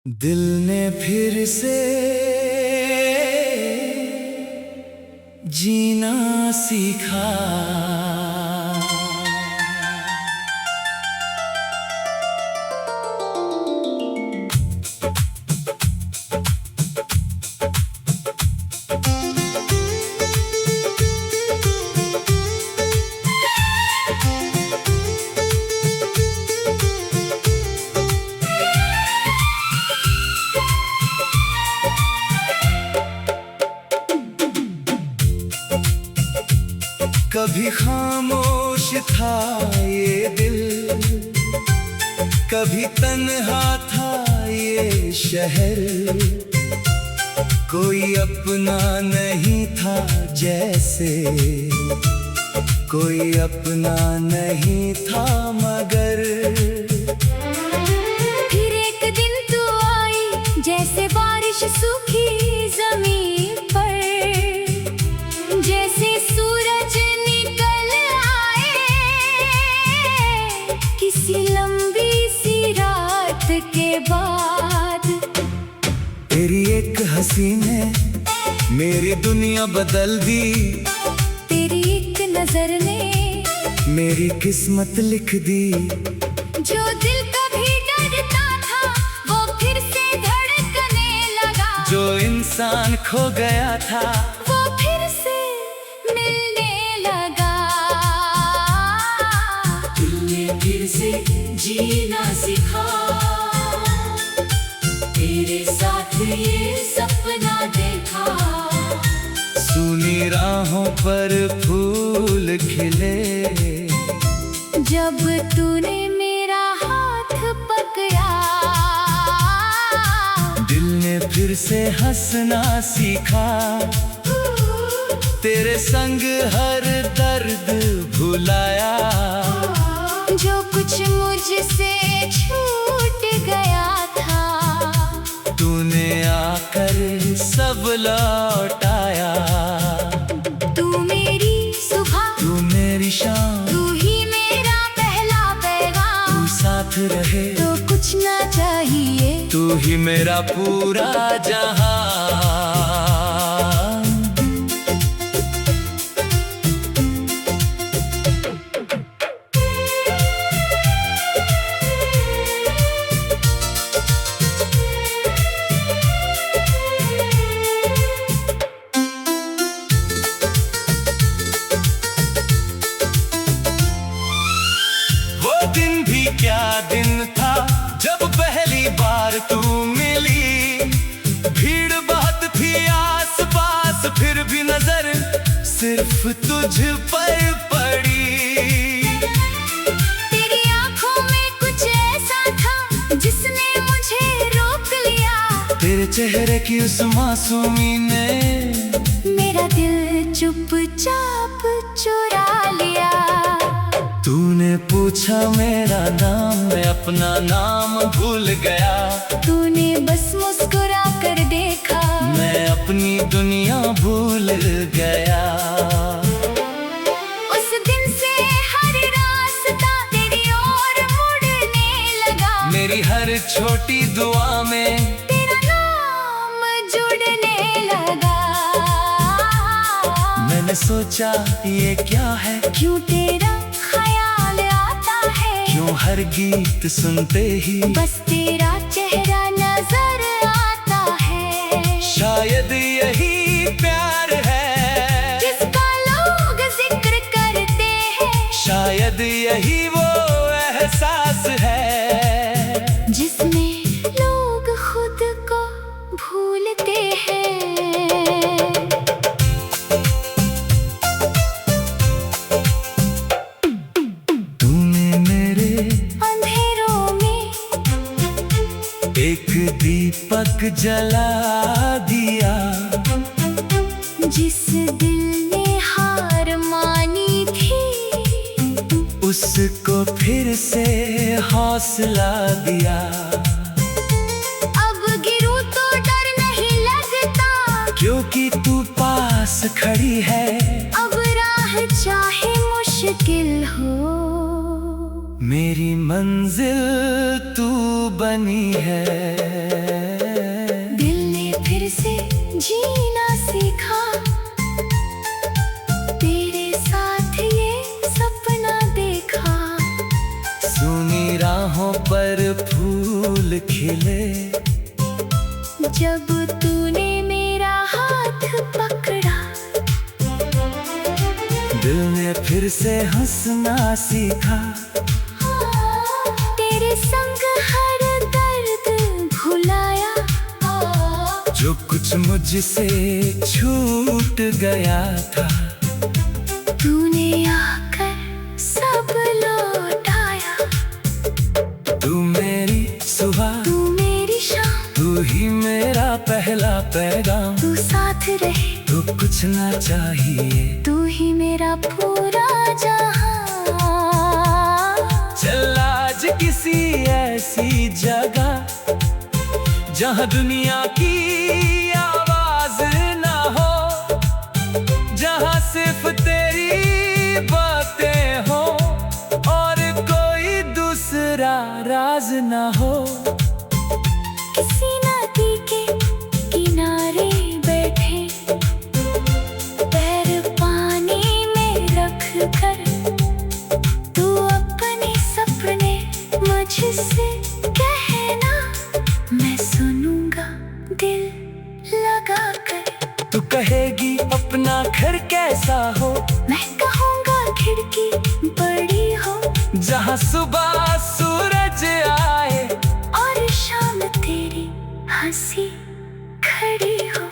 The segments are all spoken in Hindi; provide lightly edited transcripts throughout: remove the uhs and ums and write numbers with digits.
दिल ने फिर से जीना सीखा। कभी खामोश था ये दिल, कभी तन्हा था ये शहर। कोई अपना नहीं था जैसे, कोई अपना नहीं था मगर। फिर एक दिन तू आई जैसे बारिश सूखी जमीन पर, जैसे सूरज निकल आए किसी लंबी सी रात के बाद। तेरी एक हंसी ने मेरी दुनिया बदल दी, तेरी एक नजर ने मेरी किस्मत लिख दी। जो दिल कभी डरता था वो फिर से धड़कने लगा, जो इंसान खो गया था वो फिर से मिलने लगा। दिल ने फिर से जीना सीखा, तेरे साथ ये सपना देखा। सूनी राहों पर फूल खिले, जब तूने मेरा हाथ पकड़ा। दिल ने फिर से हंसना सीखा, तेरे संग हर दर्द भुलाया। जो कुछ मुझसे छूट गया था तूने आकर सब लौटाया। तू मेरी सुबह, तू मेरी शाम, तू ही मेरा पहला पैगाम। तू साथ रहे तो कुछ ना चाहिए, तू ही मेरा पूरा जहां। दिन भी क्या दिन था जब पहली बार तू मिली। भीड़ बहुत थी आस पास फिर भी नजर सिर्फ तुझ पर पड़ी। तेरी आंखों में कुछ ऐसा था जिसने मुझे रोक लिया। तेरे चेहरे की उस मासूमी ने मेरा दिल चुपचाप चुरा लिया। तूने पूछा मेरा नाम, मैं अपना नाम भूल गया। तूने बस मुस्कुरा कर देखा, मैं अपनी दुनिया भूल गया। उस दिन से हर रास्ता तेरी ओर मुड़ने लगा। मेरी हर छोटी दुआ में तेरा नाम जुड़ने लगा। मैंने सोचा ये क्या है, क्यों तेरा ख्याल आता है, क्यों हर गीत सुनते ही बस तेरा चेहरा नजर आता है। शायद यही प्यार है जिसका लोग जिक्र करते हैं, शायद यही वो एहसास है जिसमें लोग खुद को भूलते हैं। तूने मेरे अंधेरों में एक दीपक जला दिया। जिस दिल ने हार मानी थी उसको फिर से हौसला दिया। अब गिरूं तो डर नहीं लगता, क्योंकि तू पास खड़ी है। अब राह चाहे मुश्किल हो, मेरी मंजिल तू बनी है। जीना सीखा, तेरे साथ ये सपना देखा। सुनी राहों पर फूल खिले, जब तूने मेरा हाथ पकड़ा। दिल ने फिर से हंसना सीखा, तेरे संग हर दर्द भुलाया। जो कुछ मुझसे छूट गया था, तूने आकर सब लौटाया। तू मेरी सुबह, तू मेरी शाम, तू ही मेरा पहला पैगाम। तू साथ रहे तू कुछ ना चाहिए, तू ही मेरा पूरा जहां। चल आज किसी ऐसी जगह जहाँ दुनिया की आवाज ना हो, जहाँ सिर्फ तेरी बातें हो और कोई दूसरा राज ना हो। किसी नदी के किनारे बैठे, पैर पानी में रख कर, तू अपने सपने मुझसे कहना, मैं सुनूंगा दिल लगा कर। तू कहेगी अपना घर कैसा हो, मैं कहूँगा खिड़की बड़ी हो, जहाँ सुबह सूरज आए और शाम तेरी हंसी खड़ी हो।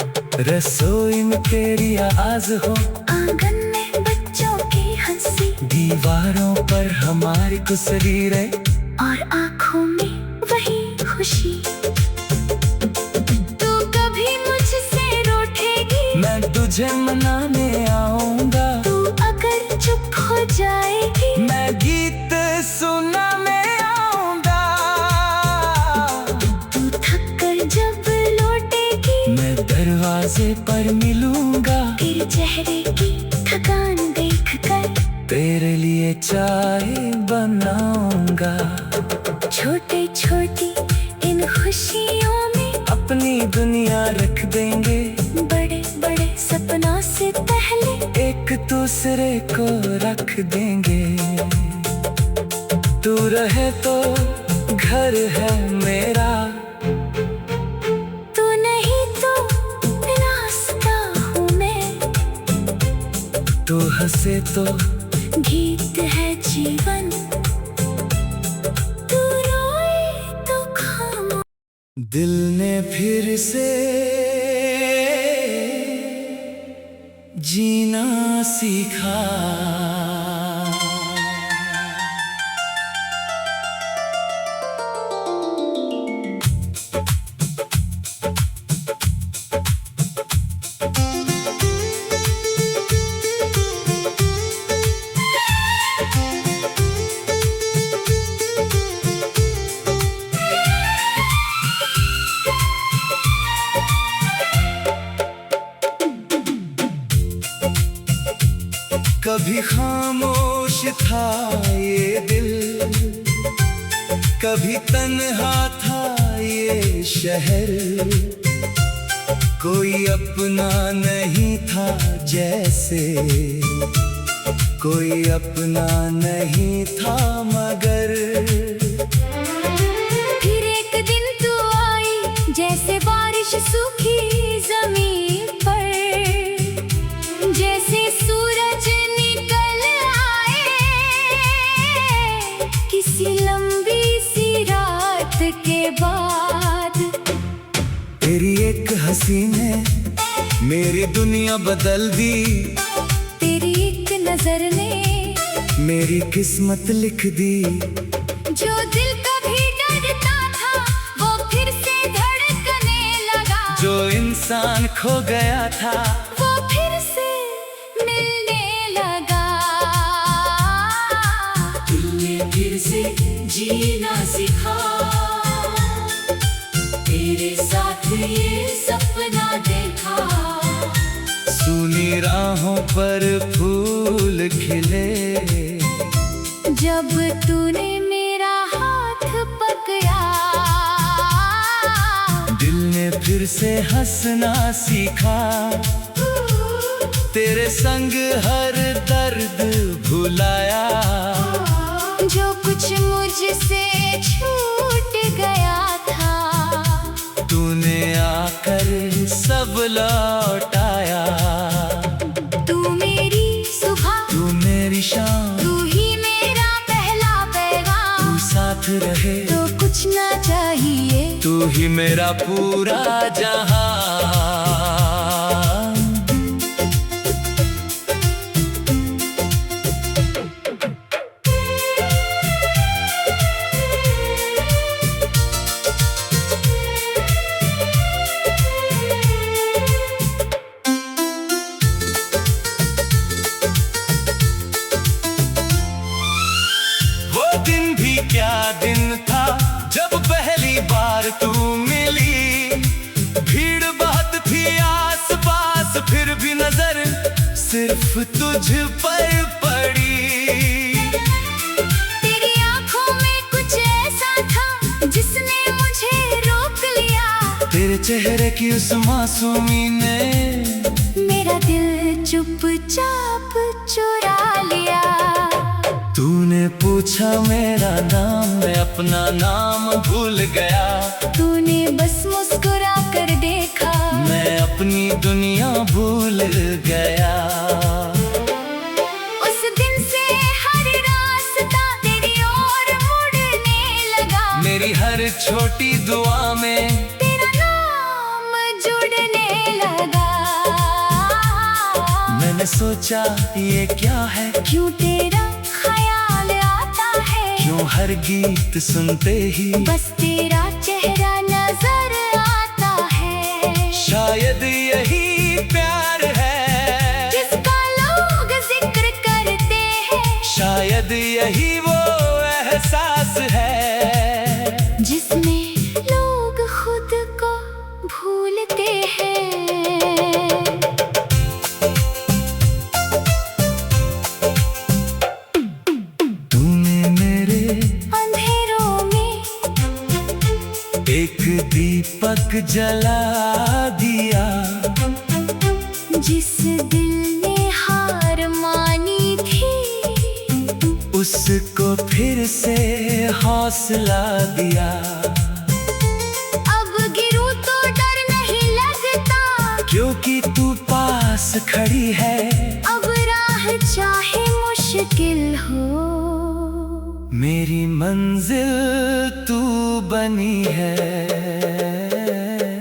रसोई में तेरी आवाज हो, आंगन में बच्चों की हंसी, दीवारों पर हमारी तस्वीरें और आँखों में वही खुशी। तू कभी मुझसे रूठेगी, मैं तुझे मनाने आऊंगा। तू अगर चुप हो जाएगी, मैं गीत सुना मैं आऊंगा। तू थक कर जब लौटेगी, मैं दरवाजे पर मिलूंगा। तेरे चेहरे की थकान देख कर, तेरे लिए चाय बनाऊंगा। छोटे छोटी इन खुशियों में अपनी दुनिया रख देंगे, बड़े बड़े सपनों से पहले एक दूसरे को रख देंगे। तू रहे तो घर है मेरा, तू नहीं तो रास्ता हूँ मैं। तू हंसे तो गीत है जीवन, तू रोए तो खामोश। दिल ने फिर से जीना सीखा। कभी खामोश था ये दिल, कभी तन्हा था ये शहर। कोई अपना नहीं था जैसे, कोई अपना नहीं था मगर। फिर एक दिन तू आई जैसे बारिश सूखी जमीन पर, जैसे सूरज निकल आए किसी लंबी सी रात के बाद। तेरी एक हंसी ने मेरी दुनिया बदल दी, तेरी एक नजर ने मेरी किस्मत लिख दी। जो दिल कभी डरता था वो फिर से धड़कने लगा, जो इंसान खो गया था वो फिर से मिलने लगा। तुमने फिर से जीना सिखा, तेरे साथ ये सपना देखा। सुनी राहों पर फूल खिले, जब तूने मेरा हाथ पकड़ा। दिल ने फिर से हंसना सीखा। तेरे संग हर दर्द भुलाया। जो कुछ मुझसे छूट गया था, तूने आकर सब लौटाया। तू मेरी सुबह, तू मेरी शाम, तू ही मेरा पहला पैगाम। तू साथ रहे तो कुछ ना चाहिए, तू ही मेरा पूरा जहां। दिन भी क्या दिन था जब पहली बार तू मिली। भीड़ बहुत थी आस पास, फिर भी नजर सिर्फ तुझ पर पड़ी। तेरी आंखों में कुछ ऐसा था जिसने मुझे रोक लिया। तेरे चेहरे की उस मासूमी ने मेरा दिल चुपचाप चुरा लिया। तूने पूछा मेरा नाम, मैं अपना नाम भूल गया। तूने बस मुस्कुरा कर देखा, मैं अपनी दुनिया भूल गया। उस दिन से हर रास्ता तेरी ओर मुड़ने लगा। मेरी हर छोटी दुआ में तेरा नाम जुड़ने लगा। मैंने सोचा ये क्या है, क्यों तेरा ख्याल आता है, क्यों हर गीत सुनते ही बस तेरा चेहरा नजर आता है। शायद यही प्यार है जिसका लोग जिक्र करते हैं। शायद यही वो एहसास है जिसमें लोग खुद को भूलते हैं। एक दीपक जला दिया। जिस दिल ने हार मानी थी, उसको फिर से हौसला दिया। अब गिरूं तो डर नहीं लगता, क्योंकि तू पास खड़ी है। अब राह चाहे मुश्किल हो, मेरी मंजिल तू बनी है।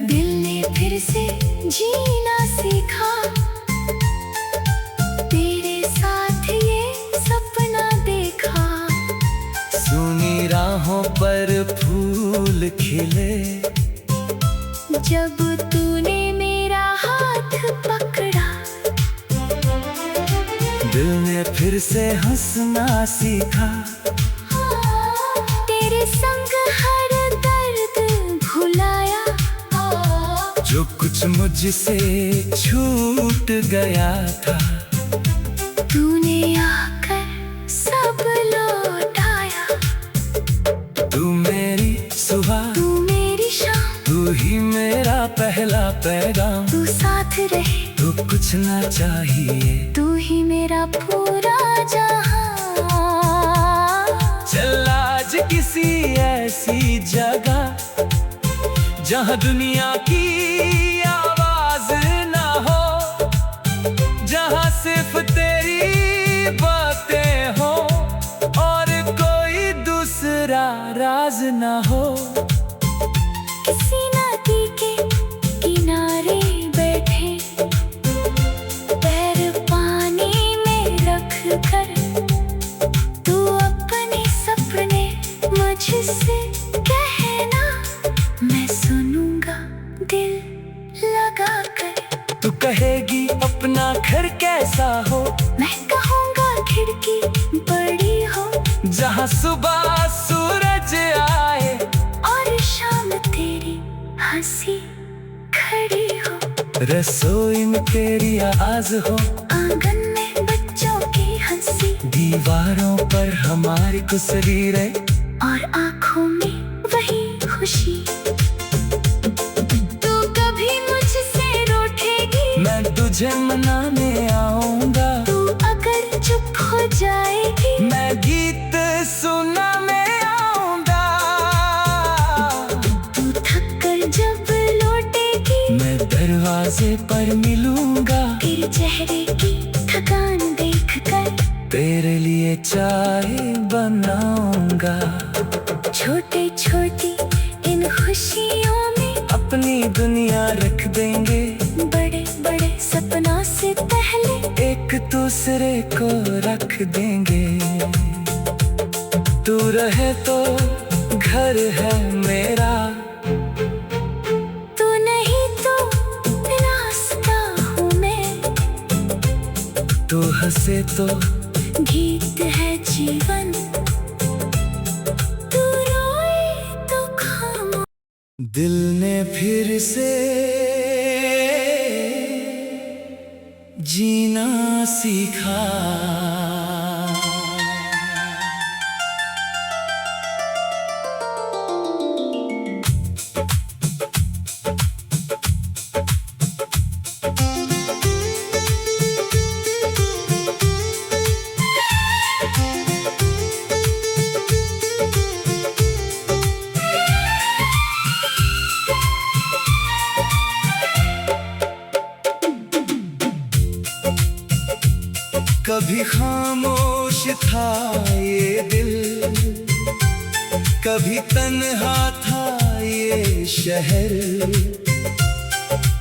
दिल ने फिर से जीना सीखा। तेरे साथ ये सपना देखा। सुनी राहों पर फूल खिले। जब तूने मेरा हाथ पकड़ा, दिल ने फिर से हंसना सीखा। तेरे संग हर दर्द भुलाया। जो कुछ मुझसे छूट गया था, तूने आकर सब लौटाया। तू मेरी सुबह, तू मेरी शाम, तू ही मेरा पहला पैगाम। तू साथ रहे तो कुछ ना चाहिए, तू ही मेरा पूरा जहां। चल आज किसी ऐसी जगह जहां दुनिया की आवाज ना हो, जहां सिर्फ तेरी बातें हो और कोई दूसरा राज ना हो। किसी नदी के किनारे बैठे, पैर पानी में रख कर, तू अपने सपने मुझसे कहना, मैं सुनूंगा दिल लगा कर। तू कहेगी अपना घर कैसा हो, मैं कहूँगा खिड़की बड़ी हो, जहां सुबह सूरज आए और शाम तेरी हंसी खड़ी हो। रसोई में तेरी आवाज हो, आंगन में बच्चों की हंसी, दीवारों पर हमारी तस्वीरें और आंखों में वही खुशी। तू तुझे मनाने आऊंगा। तू अगर चुप हो जाएगी, मैं गीत सुनाने आऊंगा। तू थक कर जब लौटेगी, मैं दरवाजे पर मिलूंगा। तेरे चेहरे की थकान देख कर तेरे लिए चाय बनाऊंगा। छोटे छोटी इन खुशियों में अपनी दुनिया रख देंगे। बड़े बड़े सपनों से पहले एक दूसरे को रख देंगे। तू रहे तो घर है मेरा, तू नहीं तो रास्ता हूँ मैं। तू हंसे तो गीत है जीवन, तू रोए तो खामोश। दिल ने फिर से जीना सीखा। कभी खामोश था ये दिल, कभी तन्हा था ये शहर।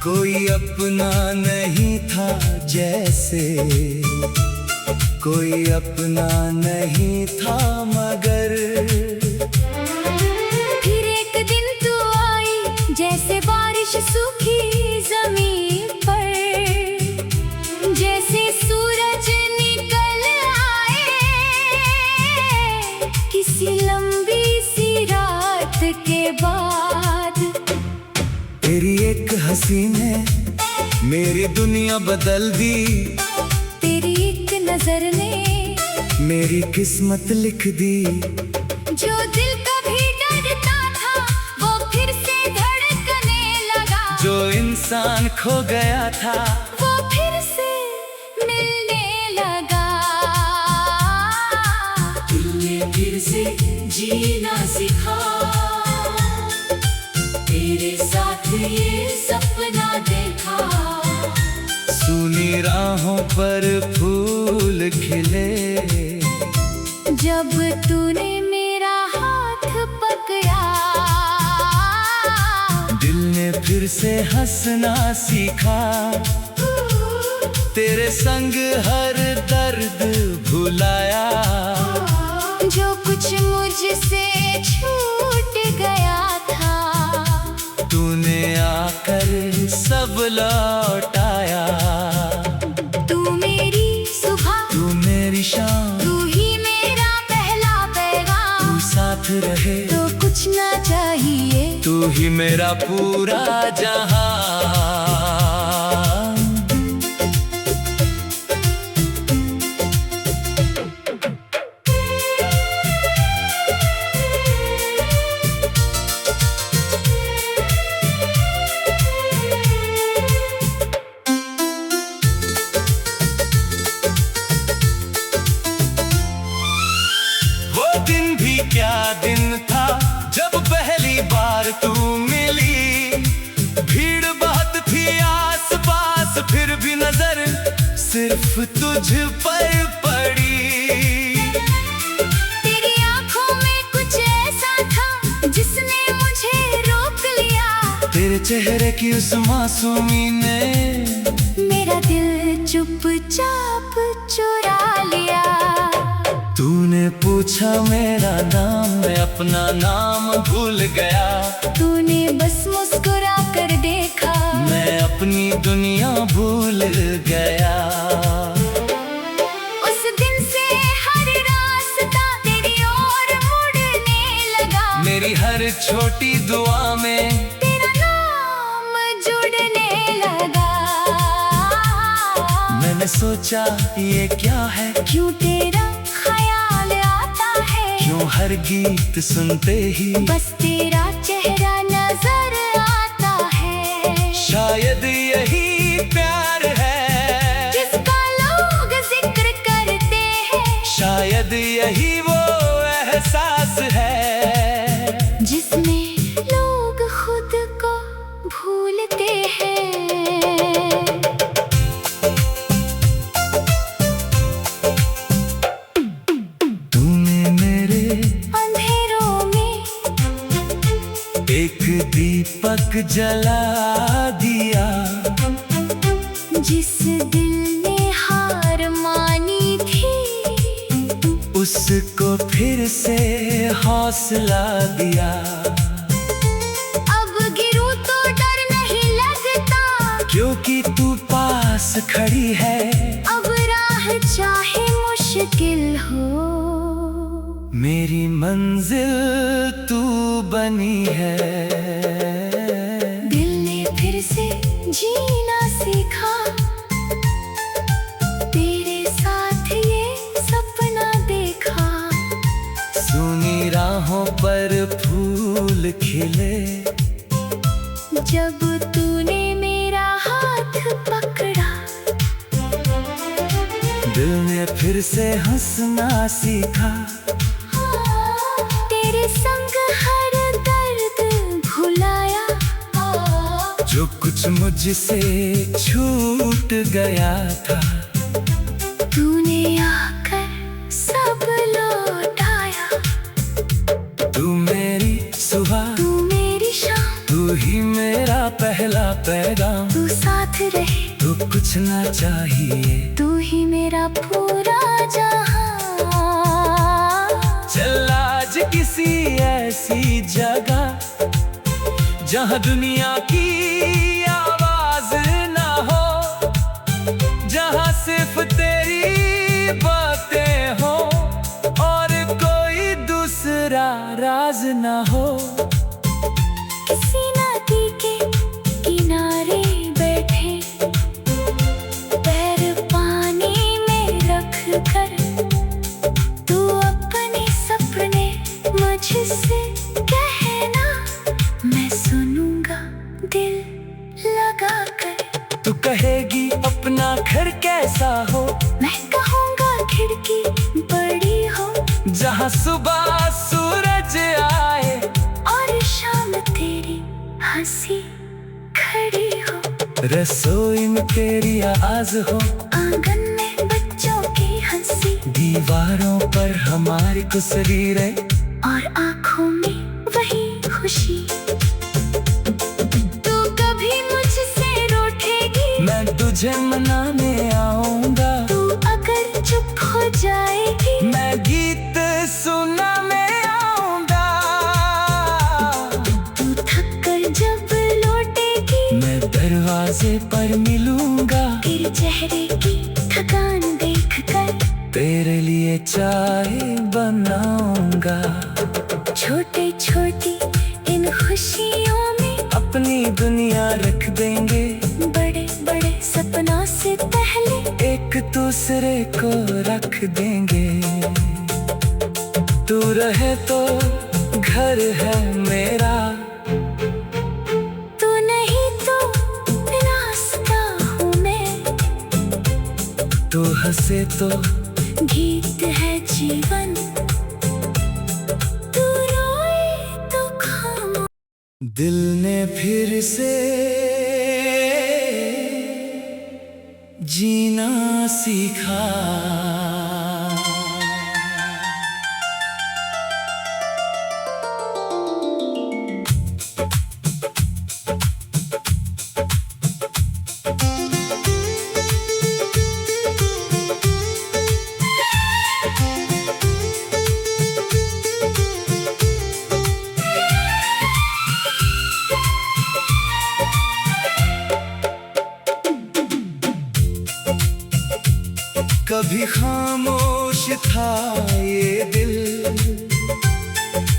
कोई अपना नहीं था जैसे, कोई अपना नहीं था मगर। फिर एक दिन तू आई जैसे बारिश सूखी जमीन पर, जैसे सूरज निकल आए किसी लंबी सी रात के बाद। तेरी एक हंसी ने मेरी दुनिया बदल दी। तेरी एक नजर ने मेरी किस्मत लिख दी। जो दिल कभी डरता था वो फिर से धड़कने लगा। जो इंसान खो गया था वो फिर से मिलने लगा। दिल ने फिर से जीना सीखा। तेरे साथ ये सपना देखा। सूनी राहों पर फूल खिले। जब तूने मेरा हाथ पकड़ा, दिल ने फिर से हंसना सीखा। तेरे संग हर दर्द भुलाया। जो कुछ मुझसे छूट गया था तूने आकर सब लौटाया। तू मेरी सुबह, तू मेरी शाम, तू ही मेरा पहला पैगाम। तू साथ रहे तो कुछ ना चाहिए, तू ही मेरा पूरा जहां। दिन भी क्या दिन था जब पहली बार तू मिली। भीड़ बहुत थी आस पास फिर भी नजर सिर्फ तुझ पर पड़ी। तेरी आंखों में कुछ ऐसा था जिसने मुझे रोक लिया। तेरे चेहरे की उस मासूमी ने मेरा दिल चुपचाप चुरा लिया। तूने पूछा मेरा नाम, मैं अपना नाम भूल गया। तूने बस मुस्कुरा कर देखा, मैं अपनी दुनिया भूल गया। उस दिन से हर रास्ता तेरी ओर मुड़ने लगा। मेरी हर छोटी दुआ में तेरा नाम जुड़ने लगा। मैंने सोचा ये क्या है, क्यों तेरा ख्याल आता है, क्यों हर गीत सुनते ही बस तेरा चेहरा नजर आता है। शायद यही प्यार है। आग जला दिया। जिस दिल ने हार मानी थी, उसको फिर से हौसला दिया। अब गिरूं तो डर नहीं लगता, क्योंकि तू पास खड़ी है। अब राह चाहे मुश्किल हो, मेरी मंजिल तू बनी है। दिल ने फिर से जीना सीखा, तेरे साथ ये सपना देखा। सुनी राहों पर फूल खिले, जब तूने मेरा हाथ पकड़ा। दिल ने फिर से हंसना सीखा। तेरे संग हर दर्द भुलाया, जो कुछ मुझसे छूट गया था। तूने आकर सब लौटाया। तू मेरी सुबह, तू मेरी शाम, तू ही मेरा पहला पैगाम। तू साथ रहे, तू कुछ ना चाहिए, तू ही मेरा पूरा जहां। चल आज किसी ऐसी जगह जहाँ दुनिया की आवाज ना हो, जहाँ सिर्फ तेरी बातें हो और कोई दूसरा राज ना हो। किसी नदी के किनारे बैठे, पैर पानी में रख कर, तू अपने सपने मुझसे कहना, मैं सुनूंगा दिल लगा कर। तू कहेगी अपना घर कैसा हो, मैं कहूँगा खिड़की बड़ी हो, जहाँ सुबह सूरज आए और शाम तेरी हंसी खड़ी हो। रसोई में तेरी आवाज हो, आंगन में बच्चों की हंसी, दीवारों पर हमारी तस्वीरें और आँखों में वही खुशी। तू कभी मुझसे रूठेगी, मैं तुझे मनाने आऊंगा। तू अगर चुप हो जाएगी, मैं गीत सुनाने आऊंगा। तू थक कर जब लौटेगी, मैं दरवाजे पर मिलूंगा। तेरे चेहरे की थकान देख कर, तेरे लिए चाय बनाऊंगा। छोटे छोटी इन खुशियों में अपनी दुनिया रख देंगे, बड़े बड़े सपनों से पहले एक दूसरे को रख देंगे। तू रहे तो घर है मेरा, तू नहीं तो रास्ता हूँ मैं। तू हंसे तो गीत है जीवन, तू रोए तो खामोश। दिल ने फिर से जीना सीखा। कभी खामोश था ये दिल,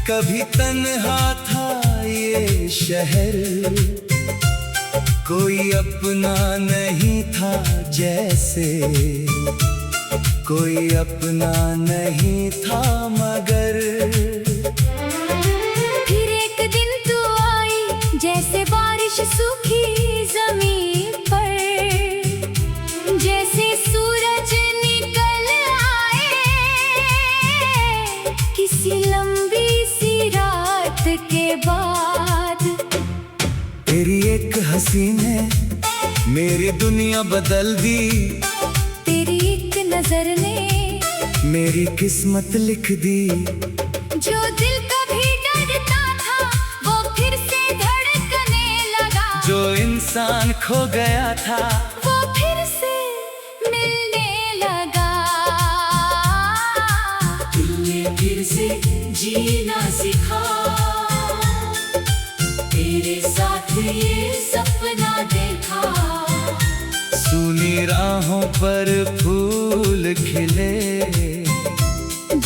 कभी तन्हा था ये शहर। कोई अपना नहीं था जैसे, कोई अपना नहीं था मगर। फिर एक दिन तू आई जैसे बारिश सूखी जमीन पर, जैसे सूरज निकल आए किसी लंबी सी रात के बाद। तेरी एक हंसी ने मेरी दुनिया बदल दी, तेरी एक नजर ने मेरी किस्मत लिख दी। जो दिल कभी डरता था वो फिर से धड़कने इंसान खो गया था, वो फिर से मिलने लगा। दिल ने फिर से जीना सीखा, तेरे साथ ये सपना देखा। सूनी राहों पर फूल खिले,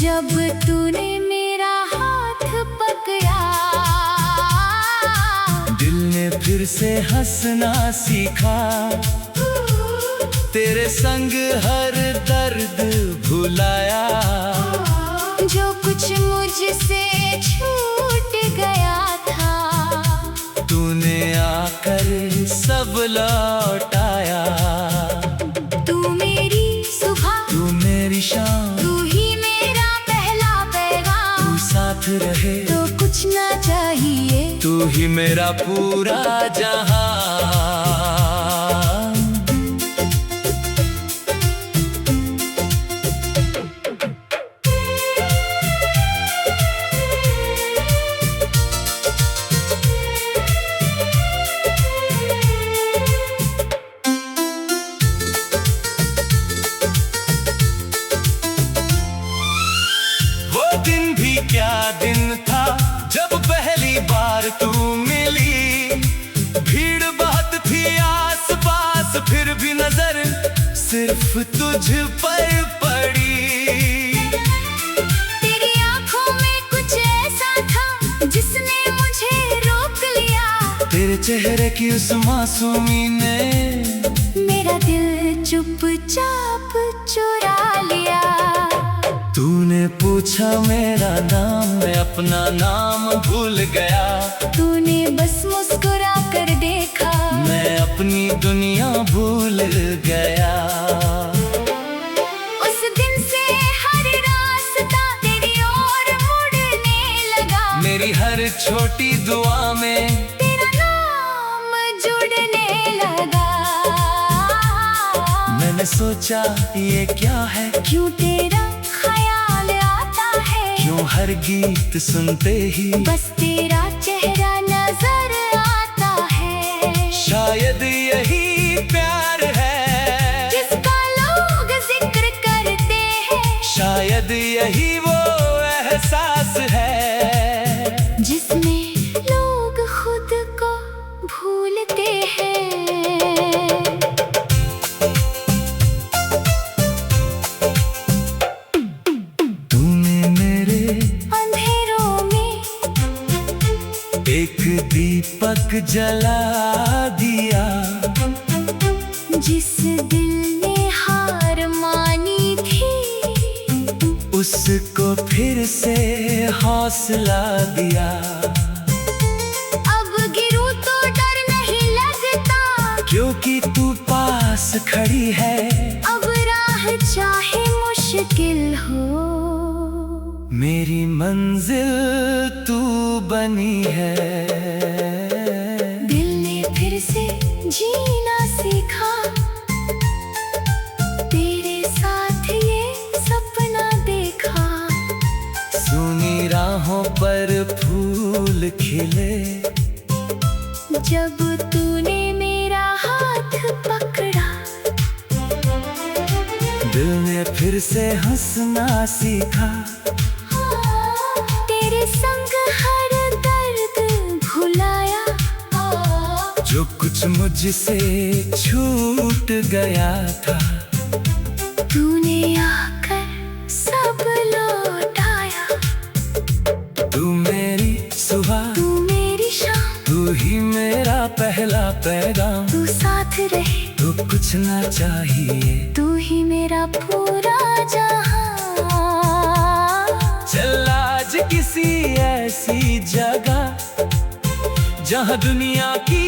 जब तूने मेरा हाथ पकड़ा। दिल ने फिर से हंसना सीखा, तेरे संग हर दर्द भुलाया। जो कुछ मुझसे छूट गया था, तूने आकर सब लौटाया। तू मेरी सुबह, तू मेरी शाम, तू ही मेरा पहला पैगाम। तू साथ रहे तो कुछ ना चाहिए, तू ही मेरा पूरा जहां। दिन भी क्या दिन था जब पहली बार तू मिली। भीड़ बहुत थी आस पास, फिर भी नजर सिर्फ तुझ पर पड़ी। तेरी आंखों में कुछ ऐसा था जिसने मुझे रोक लिया। तेरे चेहरे की उस मासूमी ने मेरा दिल चुपचाप चुरा लिया। तूने पूछा मेरा नाम, मैं अपना नाम भूल गया। तूने बस मुस्कुरा कर देखा, मैं अपनी दुनिया भूल गया। उस दिन से हर रास्ता तेरी ओर मुड़ने लगा। मेरी हर छोटी दुआ में तेरा नाम जुड़ने लगा। मैंने सोचा ये क्या है, क्यों तेरा ख्याल आता है, क्यों हर गीत सुनते ही बस तेरा चेहरा नजर आता है। शायद यही प्यार है जिसका लोग जिक्र करते हैं, शायद यही वो एहसास है जिसमें लोग खुद को भूलते हैं। तूने मेरे अंधेरों में एक दीपक जला दिया। जिस दिल ने हार मानी थी, उसको फिर से हौसला दिया। अब गिरूं तो डर नहीं लगता, क्योंकि तू पास खड़ी है। अब राह चाहे मुश्किल हो, मेरी मंजिल तू बनी है। दिल ने फिर से जीना सीखा, तेरे साथ ये सपना देखा। सूनी राहों पर फूल खिले, जब तूने मेरा हाथ पकड़ा। दिल ने फिर से हंसना सीखा। तेरे संग हर दर्द भुलाया। जो कुछ मुझसे छूट गया था, तूने आकर सब लौटाया। तू मेरी सुबह, तू मेरी शाम, तू ही मेरा पहला पैगाम। तू साथ रहे तो कुछ ना चाहिए, तू ही मेरा पूरा जहां। चल आज किसी ऐसी जगह जहां दुनिया की